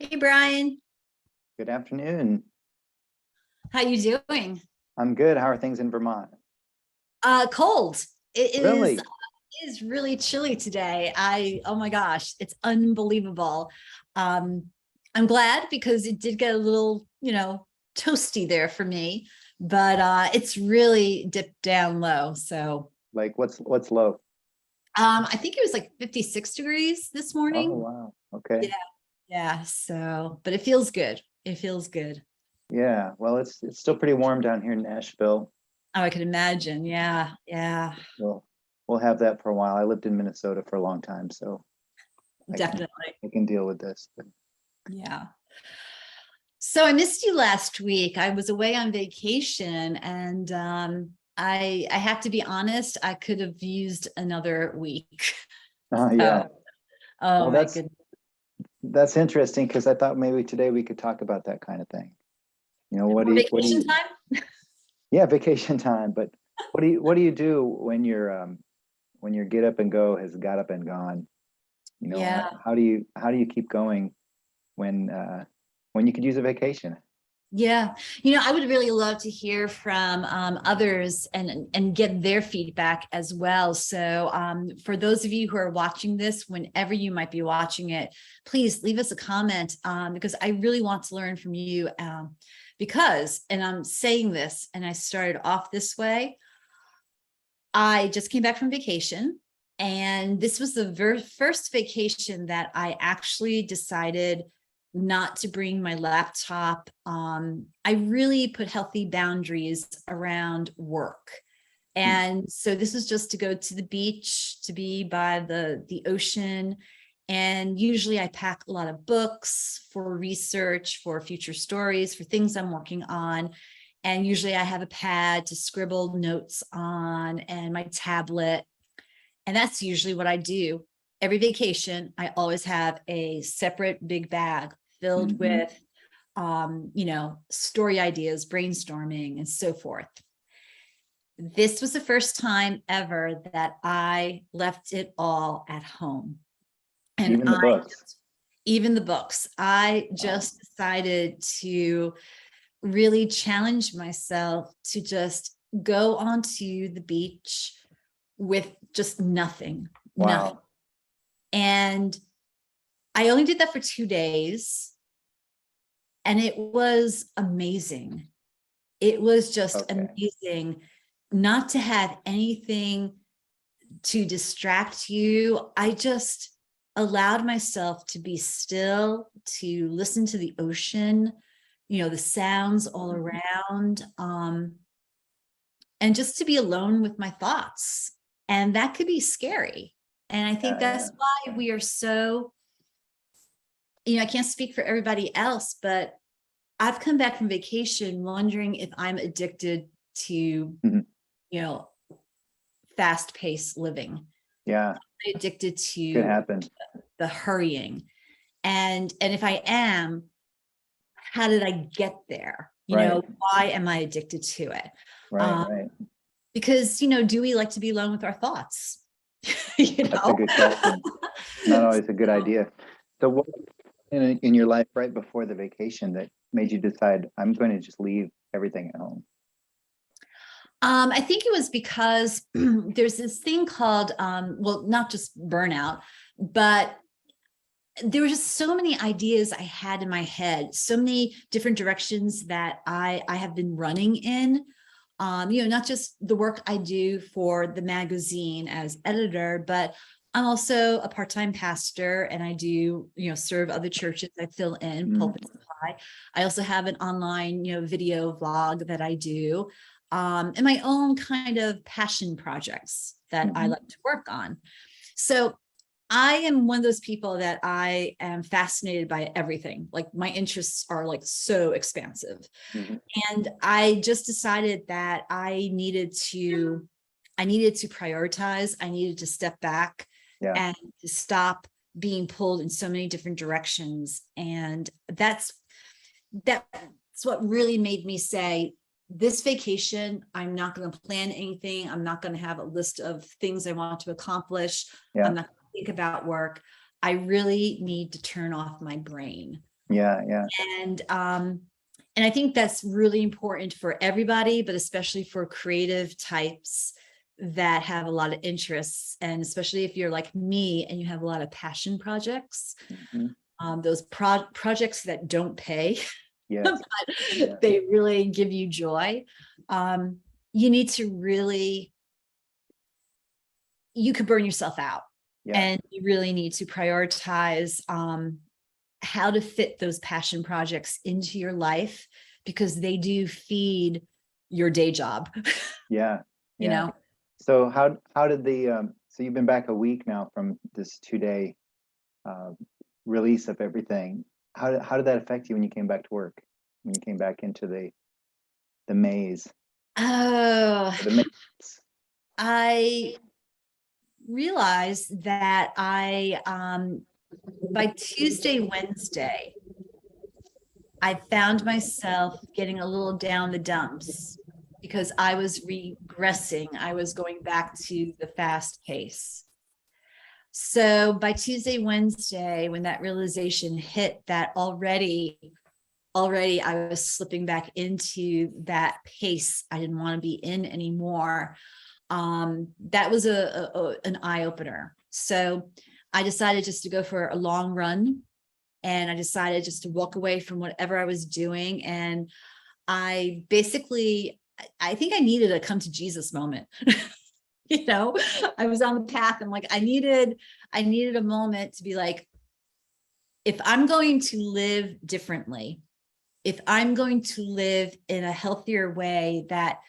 Hey Brian, Good afternoon. how you doing? I'm good. How are things in Vermont? Cold. It is Really? it is really chilly today. Oh my gosh, it's unbelievable. Um, I'm glad because it did get a little, toasty there for me, but it's really dipped down low. So Like what's low? I think it was like 56 degrees this Oh morning. wow. Okay. Yeah, yeah. So, but it feels good. It feels good. Yeah. Well, it's still pretty warm down here in Nashville. Oh, I could imagine. Yeah, yeah, We'll we'll have that for a while. I lived in Minnesota for a long time, so I can definitely. I can deal with this. But Yeah. So I missed you last week. I was away on vacation and I have to be honest, I could have used another week. yeah. So, oh Well, my that's goodness. that's interesting because I thought maybe today we could talk about that kind of thing. What do More you vacation time? yeah, vacation time, but what do you do when your get up and go has got up and gone? Yeah. How do you keep going when you could use a vacation? Yeah. I would really love to hear from others and get their feedback as well. So for those of you who are watching this, whenever you might be watching it, please leave us a comment because I really want to learn from you and I'm saying this and I started off this way. I just came back from vacation and this was the first vacation that I actually decided not to bring my laptop. I really put healthy boundaries around work. And so this was just to go to the beach, to be by the ocean. And usually I pack a lot of books for research, for future stories, for things I'm working on. And usually I have a pad to scribble notes on and my tablet. And that's usually what I do. Every vacation, I always have a separate big bag filled Hmm. with, story ideas, brainstorming, and so forth. This was the first time ever that I left it all at home. And Even the books. even the books, I Wow. just decided to really challenge myself to just go onto the beach with just nothing. Wow. And I only did that for 2 days and it was amazing. It was just Okay. amazing not to have anything to distract you. I just allowed myself to be still, to listen to the ocean, the sounds all Mhm. around, and just to be alone with my thoughts. And that could be scary. And I think Yeah, yeah. that's why we are so, I can't speak for everybody else, but I've come back from vacation wondering if I'm addicted to, Mhm. know, fast paced living, Yeah, addicted could to happen. the hurrying. And if I am, how did I get there? Right, Why am I addicted to it? right, Um, right. because, do we like to be alone with our thoughts? you That's a know? good question. Not always a good idea. So what in your life right before the vacation that made you decide I'm going to just leave everything at home? I think it was because there's this thing called, well, not just burnout, but there were just so many ideas I had in my head, so many different directions that I have been running in. Not just the work I do for the magazine as editor, but I'm also a part-time pastor and I do, serve other churches. I fill in Mm. pulpit supply. I also have an online, video vlog that I do, and my own kind of passion projects that I Mhm. like to work on. So I am one of those people that I am fascinated by everything. Like my interests are like so expansive. Mhm. And I just decided that I needed to prioritize. I needed to step back Yeah. and to stop being pulled in so many different directions. And that's what really made me say, this vacation, I'm not going to plan anything. I'm not going to have a list of things I want to accomplish. Yeah. I'm not going to think about work. I really need to turn off my brain. Yeah. And I think that's really important for everybody, but especially for creative types that have a lot of interests. And especially if you're like me and you have a lot of passion projects, those projects that don't pay, Yes. but they really give you joy. You need to really, you could burn yourself out, and you really need to prioritize how to fit those passion projects into your life, because they do feed your day job. Yeah. You know? So how did so you've been back a week now from this 2-day release of everything. How did that affect you when you came back to work? When you came back into the maze? Oh, The maze. I realized that by Tuesday, Wednesday, I found myself getting a little down the dumps because I was regressing. I was going back to the fast pace. So by Tuesday, Wednesday, when that realization hit that already I was slipping back into that pace I didn't want to be in anymore. That was an eye opener. So I decided just to go for a long run, and I decided just to walk away from whatever I was doing. And I basically, I think I needed a come to Jesus moment. You know, I was on the path and like, I needed a moment to be like, if I'm going to live differently, if I'm going to live in a healthier way that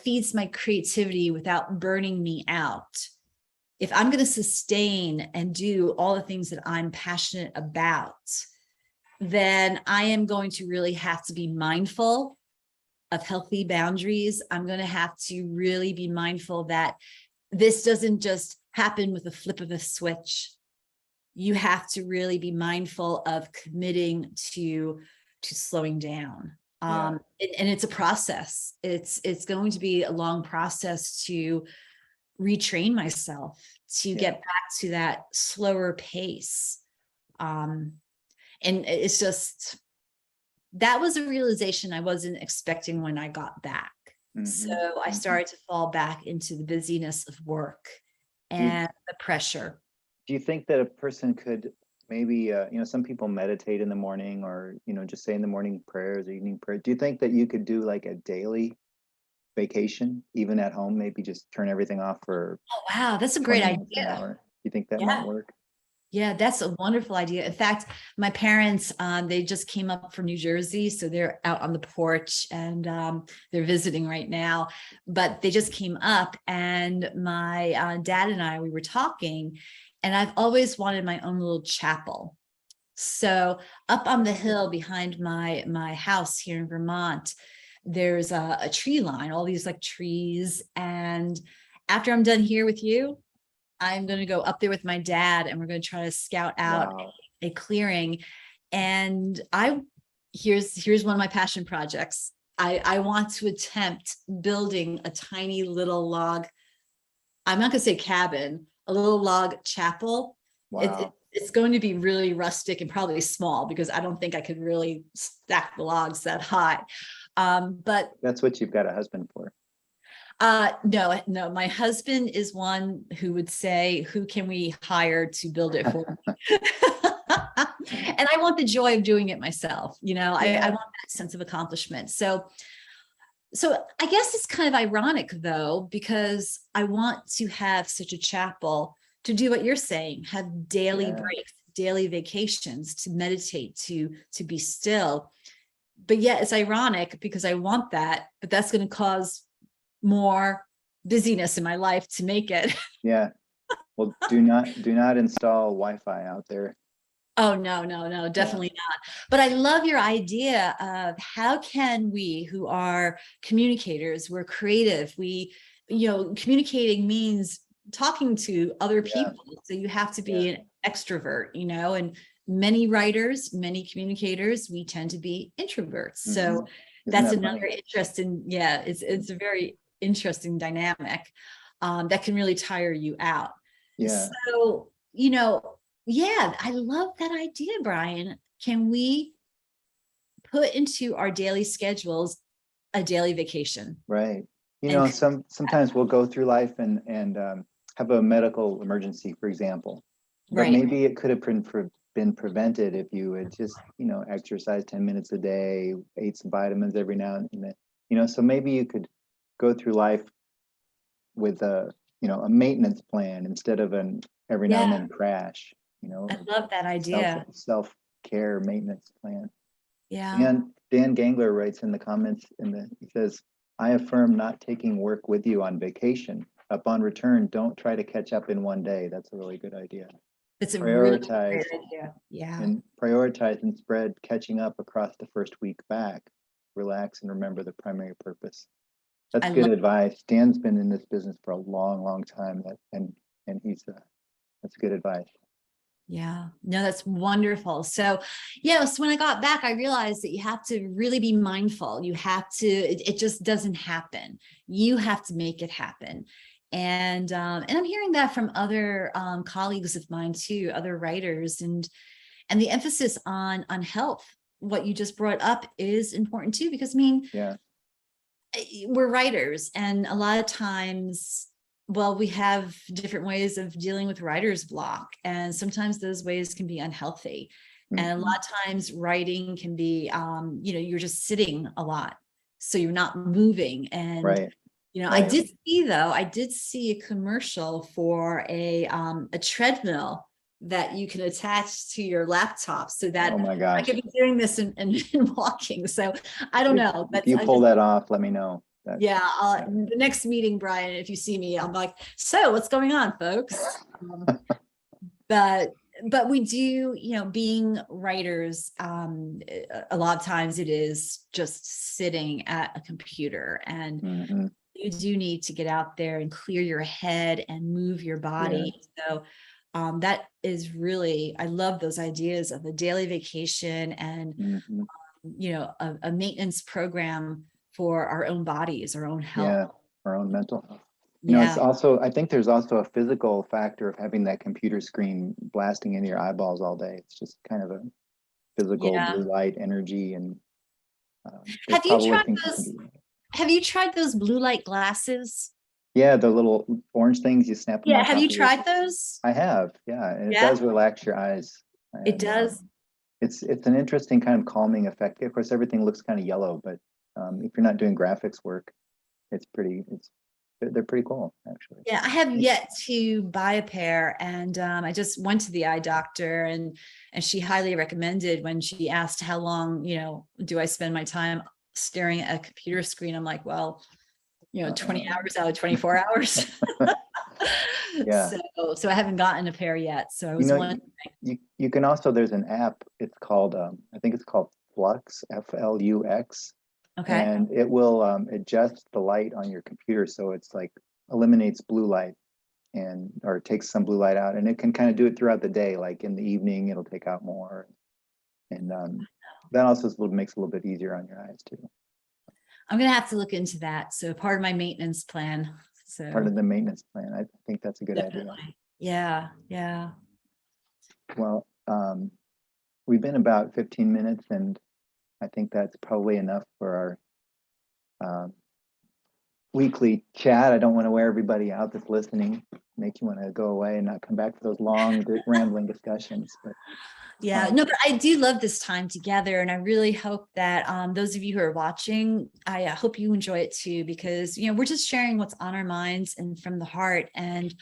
feeds my creativity without burning me out, if I'm going to sustain and do all the things that I'm passionate about, then I am going to really have to be mindful of healthy boundaries. I'm going to have to really be mindful that this doesn't just happen with a flip of a switch. You have to really be mindful of committing to slowing down. And it's a process. It's going to be a long process to retrain myself to get back to that slower pace. And it's just, that was a realization I wasn't expecting when I got back. So I started to fall back into the busyness of work and the pressure. Do you think that a person could maybe, some people meditate in the morning, or, just say in the morning prayers or evening prayer. Do you think that you could do like a daily vacation, even at home, maybe just turn everything off for Oh, wow. That's a great 20 minutes, an idea. hour? Do you think that might work? Yeah, that's a wonderful idea. In fact, my parents, they just came up from New Jersey. So they're out on the porch and they're visiting right now, but they just came up, and my dad and I, we were talking, and I've always wanted my own little chapel. So up on the hill behind my house here in Vermont, there's a tree line, all these like trees. And after I'm done here with you, I'm going to go up there with my dad, and we're going to try to scout out a clearing. And here's one of my passion projects. I want to attempt building a tiny little log. I'm not going to say cabin, a little log chapel. Wow. It's going to be really rustic and probably small, because I don't think I could really stack the logs that high. But that's what you've got a husband for. No, my husband is one who would say, who can we hire to build it for me? And I want the joy of doing it myself. I want that sense of accomplishment. So I guess it's kind of ironic though, because I want to have such a chapel to do what you're saying, have daily breaks, daily vacations, to meditate, to be still. But yet it's ironic, because I want that, but that's going to cause more busyness in my life to make it. Yeah. Well, do not install Wi-Fi out there. Oh, no, definitely not. But I love your idea of how can we, who are communicators, we're creative, communicating means talking to other people. So you have to be an extrovert, and many writers, many communicators, we tend to be introverts. So that's another interesting, it's a very interesting dynamic that can really tire you out. So, Yeah, I love that idea, Brian. Can we put into our daily schedules a daily vacation? Right. You And know, sometimes we'll go through life and have a medical emergency, for example, but right. maybe it could have been prevented if you had just, you know, exercised 10 minutes a day, ate some vitamins every now and then, you know, so maybe you could go through life with a, you know, a maintenance plan instead of an every now and Yeah, then crash, you know, I love that idea. self-care maintenance plan. Yeah. Dan Gangler writes in the comments he says, I affirm not taking work with you on vacation. Upon return, don't try to catch up in one day. That's a really good idea. It's a really Prioritize great idea. Yeah. and spread catching up across the first week back. Relax and remember the primary purpose. That's I good love, advice. Dan's been in this business for a long, long time, and he's that's good advice. yeah, no, that's wonderful. So, yeah, so when I got back, I realized that you have to really be mindful. You have to, it just doesn't happen. You have to make it happen. And I'm hearing that from other colleagues of mine too, other writers, and the emphasis on health. What you just brought up is important too, because I mean, Yeah, we're writers, and a lot of times, well, we have different ways of dealing with writer's block, and sometimes those ways can be unhealthy. And a mm-hmm. lot of times writing can be you're just sitting a lot, so you're not moving. And Right, I right. did see a commercial for a treadmill that you can attach to your laptop, so that Oh my I gosh. could be doing this and walking. So I don't know. If That's you I pull just that off, let me know. Yeah, Yeah. the next meeting, Brian, if you see me, I'm like, so what's going on, folks? But we do, being writers, a lot of times it is just sitting at a computer, and Mm-hmm. you do need to get out there and clear your head and move your Yeah. body. So that is really, I love those ideas of a daily vacation and Mm-hmm. a maintenance program for our own bodies, our own health. Yeah. Our own mental health. You know, it's Yeah. also, I think there's also a physical factor of having that computer screen blasting into your eyeballs all day. It's just kind of a physical Yeah. blue light energy, and there's Have you probably tried things you can those? do. Have you tried those blue light glasses? Yeah, the little orange things, you snap them Yeah. on Have top you of your. tried those? I have, yeah, and it Yeah, does relax your eyes. it And does. it's an interesting kind of calming effect. Of course, everything looks kind of yellow, but if you're not doing graphics work, they're pretty cool, actually. Yeah, I have yet to buy a pair, and I just went to the eye doctor, and she highly recommended when she asked how long, do I spend my time staring at a computer screen. I'm like, well, 20 hours out of 24 hours. Yeah. So I haven't gotten a pair yet. So I You was know, wondering. you can also, there's an app, it's called, I think it's called Flux, Flux, Okay. and it will adjust the light on your computer. So it's like eliminates blue light or takes some blue light out, and it can kind of do it throughout the day. Like in the evening, it'll take out more. And that also makes it a little bit easier on your eyes too. I'm going to have to look into that. So part of my maintenance plan. Part So of the maintenance plan. I think that's a good idea. definitely. Yeah. Yeah. Well, we've been about 15 minutes, and I think that's probably enough for our weekly chat. I don't want to wear everybody out that's listening, make you want to go away and not come back for those long, rambling discussions. But Yeah, no, but I do love this time together. And I really hope that those of you who are watching, I hope you enjoy it too, because, we're just sharing what's on our minds and from the heart. And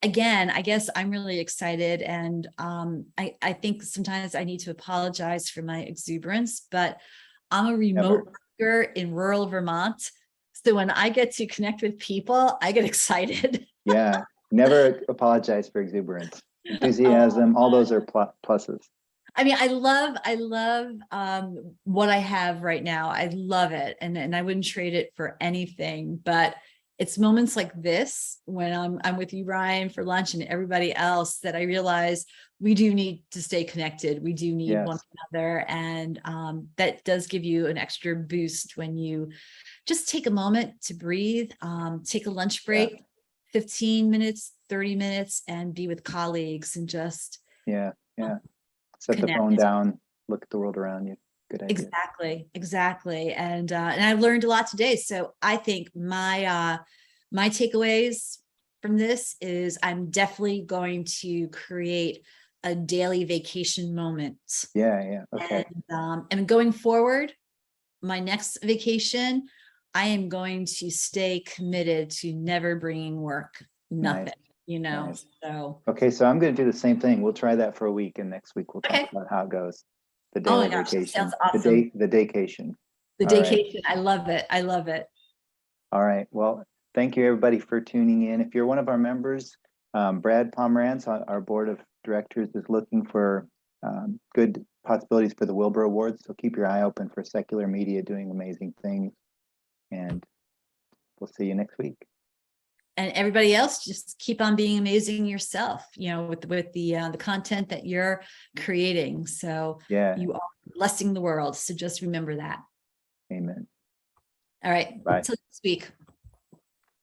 again, I guess I'm really excited. And I think sometimes I need to apologize for my exuberance, but I'm a remote worker in rural Vermont. So when I get to connect with people, I get excited. yeah, never apologize for exuberance. Enthusiasm, all those are pluses. I mean, I love what I have right now. I love it. And I wouldn't trade it for anything, but it's moments like this when I'm with you, Ryan, for lunch, and everybody else, that I realize we do need to stay connected. We do need one another. And that does give you an extra boost when you just take a moment to breathe, take a lunch break, 15 minutes, 30 minutes, and be with colleagues and just Yeah. Set the phone Connect. down, look at the world around you. Good idea. Exactly. And I learned a lot today. So I think my takeaways from this is I'm definitely going to create a daily vacation moment. Yeah. Okay. And going forward, my next vacation, I am going to stay committed to never bringing work, nothing, Nice. so. Okay, so I'm going to do the same thing. We'll try that for a week, and next week we'll talk Okay. about how it goes. The Oh my daily gosh, that sounds vacation, awesome. the daycation. The All right. daycation. I love it. I love it. All right. Well, thank you everybody for tuning in. If you're one of our members, Brad Pomerantz, our board of directors, is looking for good possibilities for the Wilbur Awards. So keep your eye open for secular media doing amazing things. And we'll see you next week. And everybody else, just keep on being amazing yourself, with the content that you're creating. So Yeah. you are blessing the world. So just remember that. Amen. All right. Bye. Until next week.